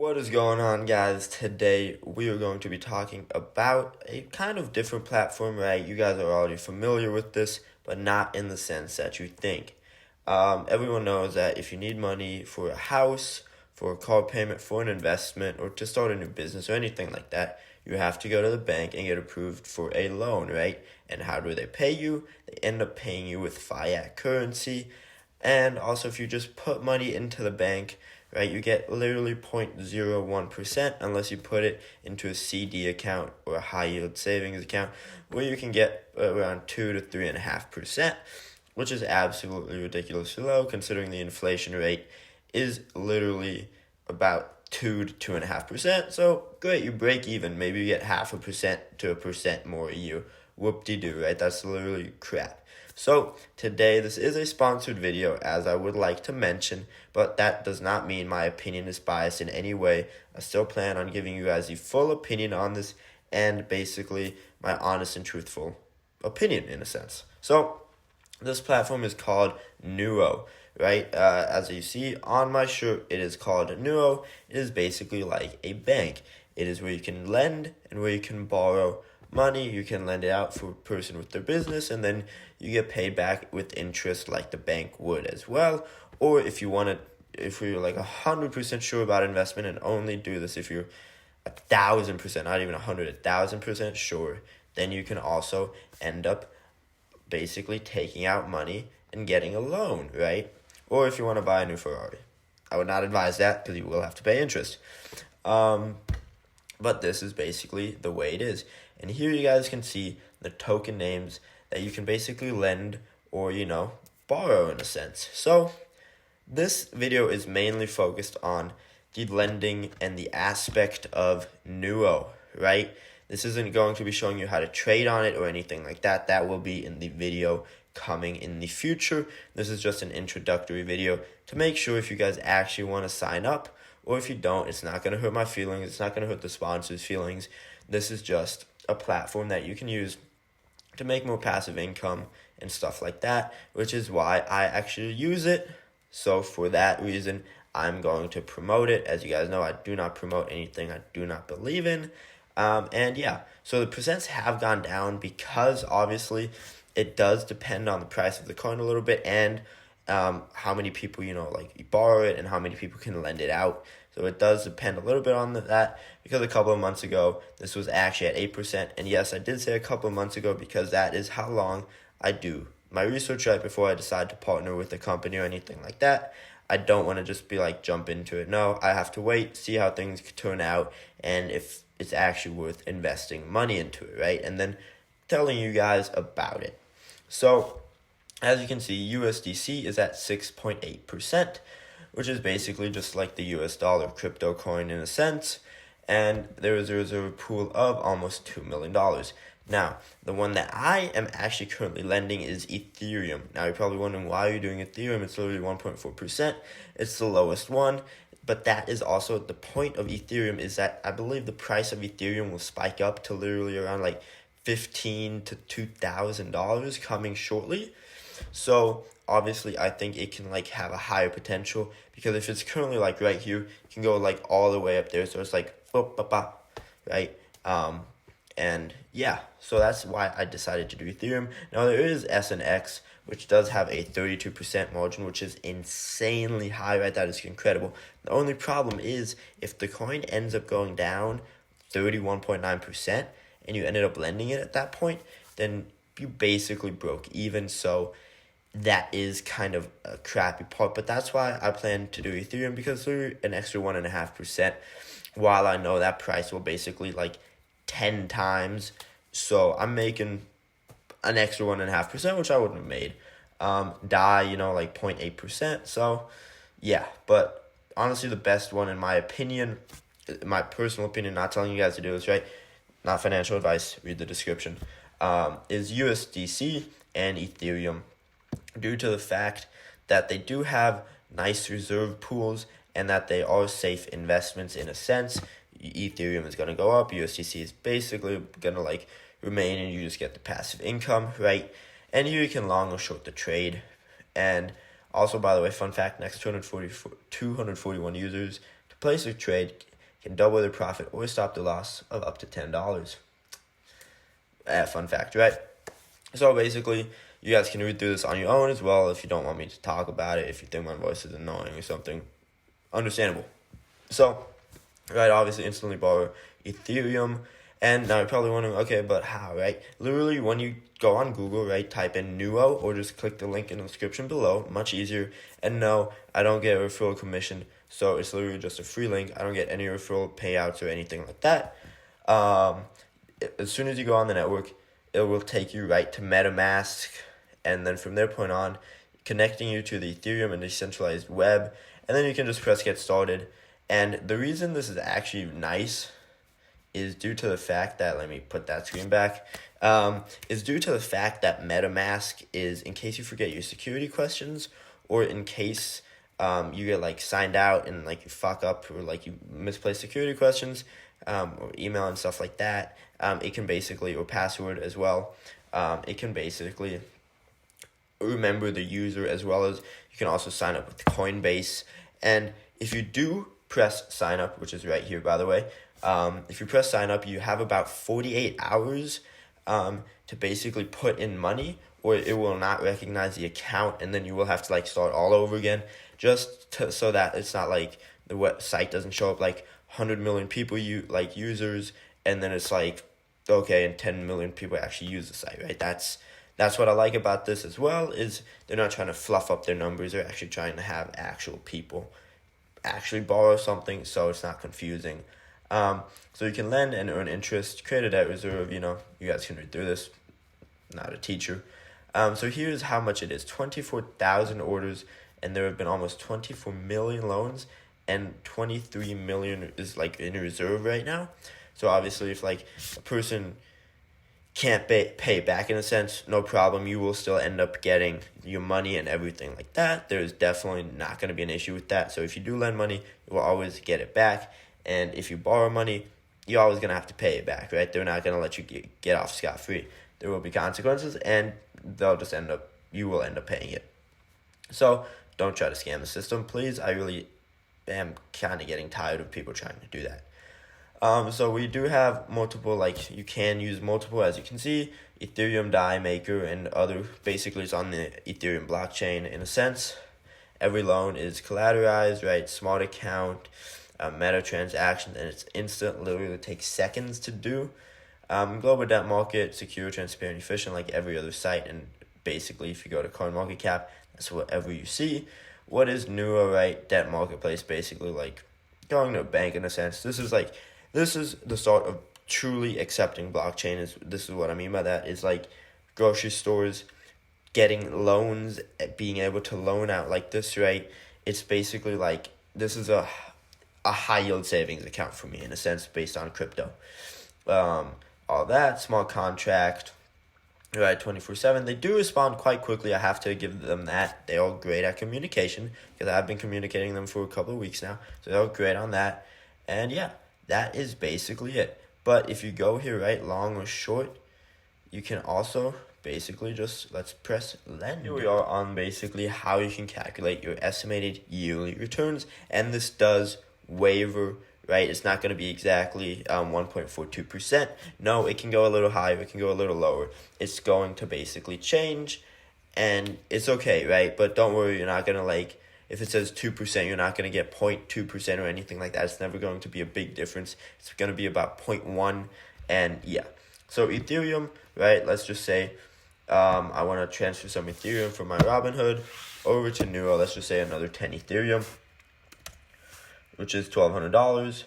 What is going on, guys? Today we are going to be talking about a kind of different platform, right? You guys are already familiar with this, but not in the sense that you think. Everyone knows that if you need money for a house, for a car payment, for an investment, or to start a new business or anything like that, you have to go to the bank and get approved for a loan, right? And how do they pay you? They end up paying you with fiat currency. And also, if you just put money into the bank, right, you get literally 0.01% unless you put it into a CD account or a high yield savings account where you can get around 2 to 3.5%, which is absolutely ridiculously low considering the inflation rate is literally about 2 to 2.5%. So great, you break even. Maybe you get 0.5% to 1% more a year. Whoop-de-doo, right? That's literally crap. So today, this is a sponsored video, as I would like to mention, but that does not mean my opinion is biased in any way. I still plan on giving you guys the full opinion on this and basically my honest and truthful opinion in a sense. So this platform is called NUO, right? As you see on my shirt, it is called NUO. It is basically like a bank. It is where you can lend and where you can borrow money. You can lend it out for a person with their business, and then you get paid back with interest like the bank would as well. Or if you're like 100% sure about investment and only do this if you're 1,000%, not even 1,000% sure, then you can also end up basically taking out money and getting a loan, right? Or if you want to buy a new Ferrari. I would not advise that because you will have to pay interest. But this is basically the way it is. And here you guys can see the token names that you can basically lend or, borrow in a sense. So this video is mainly focused on the lending and the aspect of NUO, right? This isn't going to be showing you how to trade on it or anything like that. That will be in the video coming in the future. This is just an introductory video to make sure if you guys actually want to sign up, or if you don't, it's not going to hurt my feelings. It's not going to hurt the sponsors' feelings. This is just a platform that you can use to make more passive income and stuff like that, which is why I actually use it. So for that reason, I'm going to promote it. As you guys know, I do not promote anything I do not believe in. So the percents have gone down because obviously it does depend on the price of the coin a little bit and how many people, borrow it and how many people can lend it out. So it does depend a little bit on that because a couple of months ago, this was actually at 8%. And yes, I did say a couple of months ago because that is how long I do my research right before I decide to partner with a company or anything like that. I don't want to just be jump into it. No, I have to wait, see how things turn out, and if it's actually worth investing money into it, right? And then telling you guys about it. So as you can see, USDC is at 6.8%, which is basically just like the US dollar crypto coin in a sense. And there is a reserve pool of almost $2 million. Now, the one that I am actually currently lending is Ethereum. Now, you're probably wondering why you're doing Ethereum. It's literally 1.4%. It's the lowest one. But that is also the point of Ethereum is that I believe the price of Ethereum will spike up to literally around $1,500 to $2,000 coming shortly. So obviously I think it can have a higher potential because if it's currently right here, it can go all the way up there. So it's right? And yeah, so that's why I decided to do Ethereum. Now there is SNX, which does have a 32% margin, which is insanely high, right? That is incredible. The only problem is if the coin ends up going down 31.9% and you ended up lending it at that point, then you basically broke even. So that is kind of a crappy part, but that's why I plan to do Ethereum because they're an extra 1.5%, while I know that price will basically 10 times. So I'm making an extra 1.5%, which I wouldn't have made. DAI, 0.8%. So yeah, but honestly, the best one in my opinion, my personal opinion, not telling you guys to do this, right? Not financial advice, read the description, is USDC and Ethereum, due to the fact that they do have nice reserve pools and that they are safe investments in a sense. Ethereum is going to go up. USDC is basically going to remain and you just get the passive income, right? And here you can long or short the trade. And also, by the way, fun fact, next 241 users to place a trade can double their profit or stop the loss of up to $10. Fun fact, right? So basically, you guys can read through this on your own as well if you don't want me to talk about it, if you think my voice is annoying or something. Understandable. So, right, obviously instantly borrow Ethereum. And now you're probably wondering, okay, but how, right? Literally, when you go on Google, right, type in NUO or just click the link in the description below. Much easier. And no, I don't get a referral commission. So it's literally just a free link. I don't get any referral payouts or anything like that. As soon as you go on the network, it will take you right to MetaMask. And then from there point on, connecting you to the Ethereum and decentralized web. And then you can just press get started. And the reason this is actually nice is due to the fact that, let me put that screen back, is due to the fact that MetaMask is, in case you forget your security questions, or in case you get like signed out and like you fuck up or like you misplace security questions, or email and stuff like that, it can basically, or password as well, it can basically remember the user, as well as you can also sign up with Coinbase. And if you do press sign up, which is right here by the way, if you press sign up, you have about 48 hours to basically put in money, or it will not recognize the account, and then you will have to like start all over again, so that it's not like the website doesn't show up like 100 million people users, and then it's like, okay, and 10 million people actually use the site, right? That's what I like about this as well, is they're not trying to fluff up their numbers. They're actually trying to have actual people actually borrow something, so it's not confusing. So you can lend and earn interest, create a debt reserve, you guys can read through this, not a teacher. So here's how much it is, 24,000 orders, and there have been almost 24 million loans, and 23 million is like in reserve right now. So obviously if like a person can't pay back in a sense, no problem, you will still end up getting your money and everything like that. There's definitely not going to be an issue with that. So if you do lend money, you will always get it back. And if you borrow money, you're always going to have to pay it back, right? They're not going to let you get off scot-free. There will be consequences, and you will end up paying it. So don't try to scam the system, please. I really am kind of getting tired of people trying to do that. So we do have multiple, like you can use multiple, as you can see, Ethereum, DAI Maker, and other, basically it's on the Ethereum blockchain in a sense. Every loan is collateralized, right? Smart account, meta transaction, and it's instant, literally takes seconds to do. Global debt market, secure, transparent, efficient, like every other site. And basically if you go to CoinMarketCap, that's whatever you see. What is NUO, right? Debt marketplace, basically like going to a bank in a sense. This is the start of truly accepting blockchain. This is what I mean by that, is like grocery stores getting loans, being able to loan out like this, right? It's basically like, this is a high yield savings account for me in a sense, based on crypto. All that, small contract, right, 24/7. They do respond quite quickly, I have to give them that. They're all great at communication, because I've been communicating them for a couple of weeks now, so they're all great on that. And yeah, that is basically it. But if you go here, right, long or short, you can also basically just, let's press lend. Here we are on basically how you can calculate your estimated yearly returns, and this does waver, right? It's not going to be exactly 1.42%. No, it can go a little higher, it can go a little lower. It's going to basically change, and it's okay, right? But don't worry, you're not going to like, if it says 2%, you're not going to get 0.2% or anything like that. It's never going to be a big difference. It's going to be about 0.1, and yeah. So Ethereum, right, let's just say I want to transfer some Ethereum from my Robinhood over to NUO. Let's just say another 10 Ethereum, which is $1,200,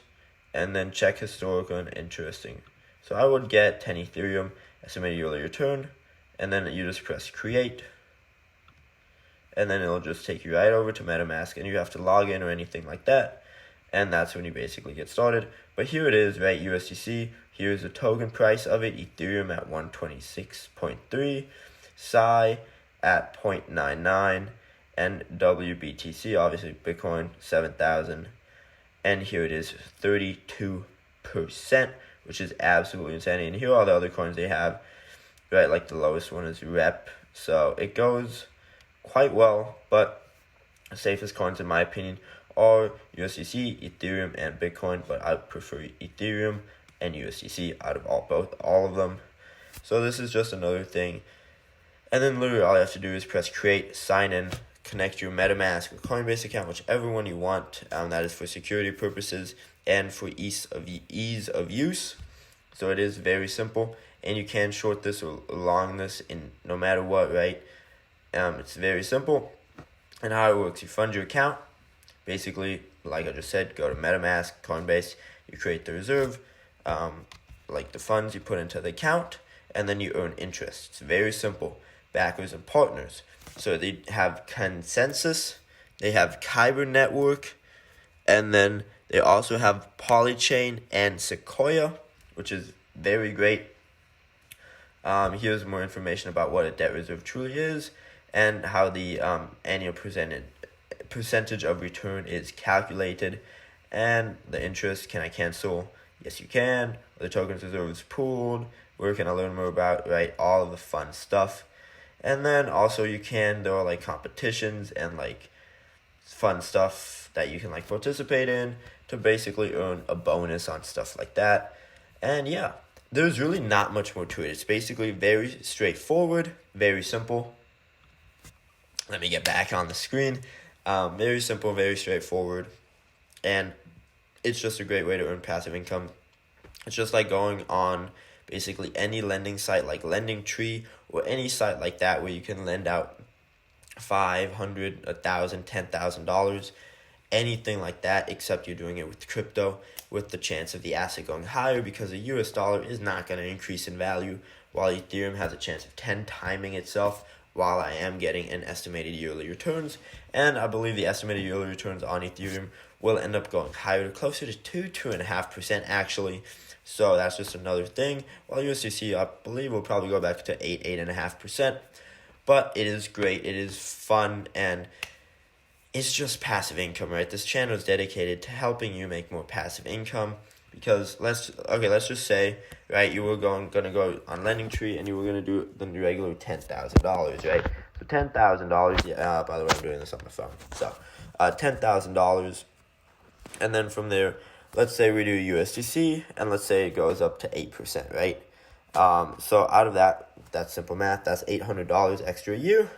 and then check historical and interesting. So I would get 10 Ethereum, estimated yearly return, and then you just press create, and then it'll just take you right over to MetaMask, and you have to log in or anything like that, and that's when you basically get started. But here it is, right, USDC. Here's the token price of it, Ethereum at 126.3, Psi at 0.99, and WBTC, obviously Bitcoin, 7,000. And here it is, 32%, which is absolutely insane. And here are all the other coins they have, right? Like the lowest one is Rep. So it goes quite well, but the safest coins, in my opinion, are USDC, Ethereum, and Bitcoin, but I prefer Ethereum and USDC out of all of them. So this is just another thing. And then literally all you have to do is press create, sign in, connect your MetaMask or Coinbase account, whichever one you want. That is for security purposes and for ease of use. So it is very simple, and you can short this or long this in no matter what, right? It's very simple. And how it works, you fund your account. Basically, like I just said, go to MetaMask, Coinbase, you create the reserve, like the funds you put into the account, and then you earn interest. It's very simple. Backers and partners. So they have Consensus, they have Kyber Network, and then they also have Polychain and Sequoia, which is very great. Here's more information about what a debt reserve truly is and how the annual percentage of return is calculated, and the interest. Can I cancel? Yes, you can. The tokens reserve is pooled. Where can I learn more about, right? All of the fun stuff. And then also there are like competitions and like fun stuff that you can like participate in to basically earn a bonus on stuff like that. And yeah, there's really not much more to it. It's basically very straightforward, very simple. Let me get back on the screen. Very simple, very straightforward. And it's just a great way to earn passive income. It's just like going on basically any lending site like LendingTree or any site like that where you can lend out $500, $1,000, $10,000, anything like that, except you're doing it with crypto, with the chance of the asset going higher because the US dollar is not going to increase in value, while Ethereum has a chance of 10 timing itself, while I am getting an estimated yearly returns. And I believe the estimated yearly returns on Ethereum will end up going higher, closer to 2.5% actually. So that's just another thing. While USDC, I believe, will probably go back to 8.5%. But it is great. It is fun, and it's just passive income, right? This channel is dedicated to helping you make more passive income. Because let's just say, right, you were gonna go on LendingTree and you were gonna do the regular $10,000, right? So $10,000. Yeah. By the way, I'm doing this on my phone. So, $10,000, and then from there, let's say we do USDC, and let's say it goes up to 8%, right? So out of that's simple math. That's $800 extra a year,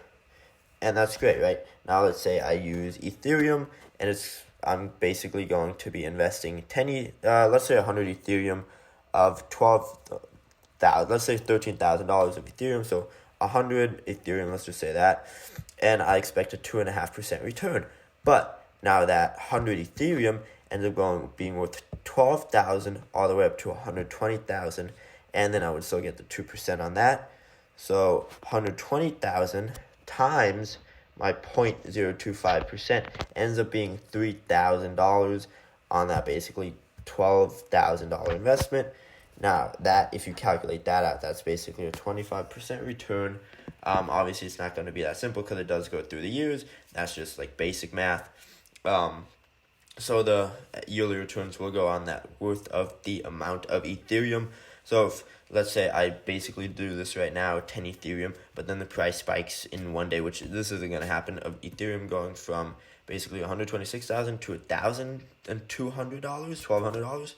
and that's great, right? Now let's say I use Ethereum, and I'm basically going to be investing let's say 100 Ethereum of 12,000. Let's say $13,000 of Ethereum. So 100 Ethereum. Let's just say that, and I expect a 2.5% return. But now that 100 Ethereum ends up being worth 12,000 all the way up to 120,000, and then I would still get the 2% on that. So 120,000 times my 0.025% ends up being $3,000 on that basically $12,000 investment. Now that, if you calculate that out, that's basically a 25% return. Obviously it's not going to be that simple because it does go through the years. That's just like basic math. So the yearly returns will go on that worth of the amount of Ethereum. So if, let's say I basically do this right now, 10 Ethereum, but then the price spikes in one day, which this isn't going to happen, of Ethereum going from basically $126,000 to $1,200, $1,200,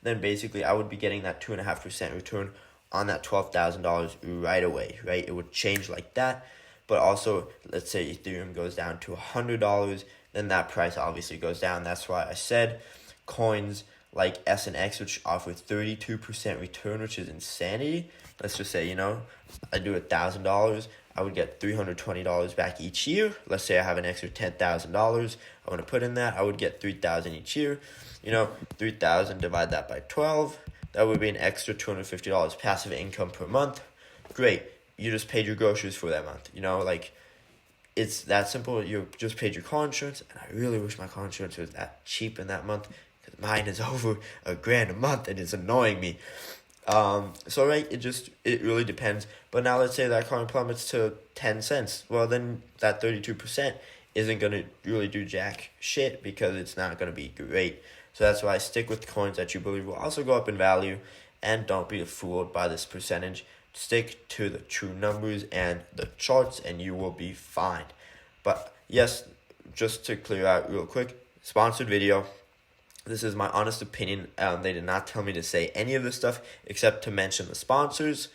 then basically I would be getting that 2.5% return on that $12,000 right away, right? It would change like that. But also, let's say Ethereum goes down to $100, then that price obviously goes down. That's why I said coins like S and X, which offer 32% return, which is insanity. Let's just say, I do $1,000, I would get $320 back each year. Let's say I have an extra $10,000 I want to put in that. I would get $3,000 each year. 3,000, divide that by 12. That would be an extra $250 passive income per month. Great. You just paid your groceries for that month. It's that simple. You just paid your car insurance, and I really wish my car insurance was that cheap in that month, because mine is over $1,000 a month, and it's annoying me. So right, it really depends. But now let's say that coin plummets to 10 cents. Well, then that 32% isn't going to really do jack shit, because it's not going to be great. So that's why I stick with coins that you believe will also go up in value, and don't be fooled by this percentage. Stick to the true numbers and the charts, and you will be fine. But yes, just to clear out real quick, sponsored video. This is my honest opinion. They did not tell me to say any of this stuff except to mention the sponsors.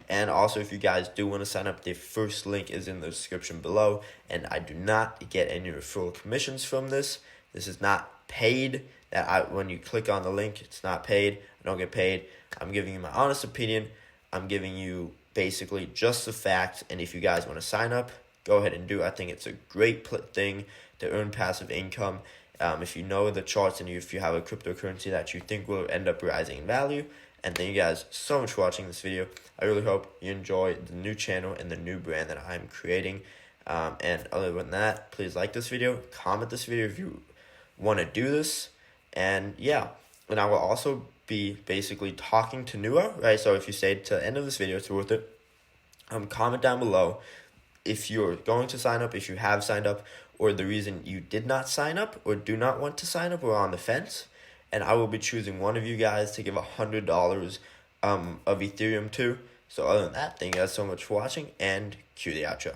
And also, if you guys do want to sign up, the first link is in the description below. And I do not get any referral commissions from this. This is not paid. When you click on the link, it's not paid. I don't get paid. I'm giving you my honest opinion. I'm giving you basically just the facts. And if you guys want to sign up, go ahead and do it. I think it's a great thing to earn passive income. If you know the charts and if you have a cryptocurrency that you think will end up rising in value. And thank you guys so much for watching this video. I really hope you enjoy the new channel and the new brand that I'm creating. And other than that, please like this video, comment this video if you want to do this. And yeah, and I will also be basically talking to NUO, right? So if you stay to the end of this video, it's worth it. Comment down below if you're going to sign up, if you have signed up, or the reason you did not sign up or do not want to sign up or on the fence. And I will be choosing one of you guys to give $100 of Ethereum to. So other than that, thank you guys so much for watching, and cue the outro.